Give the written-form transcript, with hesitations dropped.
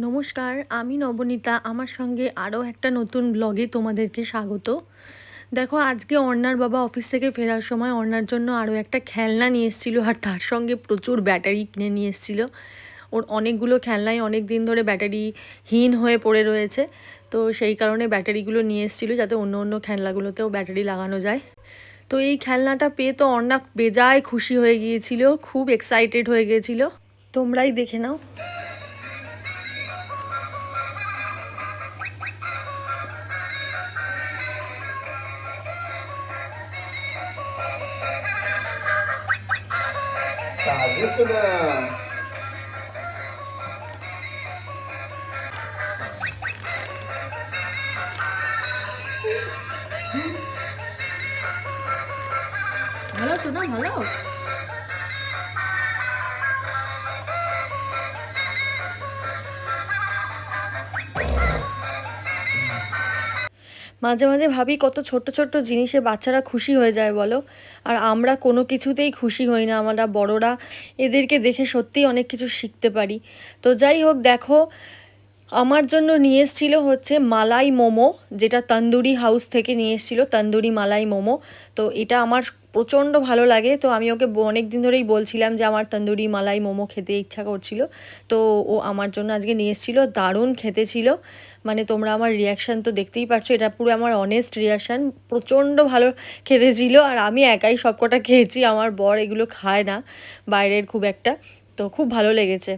নমস্কার, আমি নবনীতা। আমার সঙ্গে আরও একটা নতুন ব্লগে তোমাদেরকে স্বাগত। দেখো, আজকে অর্ণার বাবা অফিস থেকে ফেরার সময় অর্ণার জন্য আরও একটা খেলনা নিয়ে এসেছিলো, আর তার সঙ্গে প্রচুর ব্যাটারি কিনে নিয়ে এসেছিলো। ওর অনেকগুলো খেলনাই অনেক দিন ধরে ব্যাটারিহীন হয়ে পড়ে রয়েছে, তো সেই কারণে ব্যাটারিগুলো নিয়ে এসেছিলো যাতে অন্য অন্য খেলনাগুলোতেও ব্যাটারি লাগানো যায়। তো এই খেলনাটা পেয়ে তো অর্ণা বেজায় খুশি হয়ে গিয়েছিল, খুব এক্সাইটেড হয়ে গিয়েছিল। তোমরাই দেখে নাও। ভালো শোনা ভালো। মাঝে মাঝে ভাবি কত ছোট্ট ছোট্ট জিনিসে বাচ্চারা খুশি হয়ে যায় বলো, আর আমরা কোনো কিছুতেই খুশি হই না। আমরা বড়রা এদেরকে দেখে সত্যিই অনেক কিছু শিখতে পারি। তো যাই হোক, দেখো, আমার জন্য নিয়ে এসেছিলো হচ্ছে মালাই মোমো, যেটা তন্দুরি হাউস থেকে নিয়ে এসেছিলো, তন্দুরি মালাই মোমো। তো এটা আমার প্রচণ্ড ভালো লাগে, তো আমি ওকে অনেক দিন ধরেই বলছিলাম যে আমার তন্দুরি মালাই মোমো খেতে ইচ্ছা করছিল। তো ও আমার জন্য আজকে নিয়ে এসেছিলো, দারুণ খেতে ছিল। মানে তোমরা আমার রিয়াকশান তো দেখতেই পারছো, এটা পুরো আমার অনেস্ট রিয়াকশান। প্রচণ্ড ভালো খেতে ছিল, আর আমি একাই সবকটা খেয়েছি, আমার বর এগুলো খায় না বাইরের খুব একটা। তো খুব ভালো লেগেছে।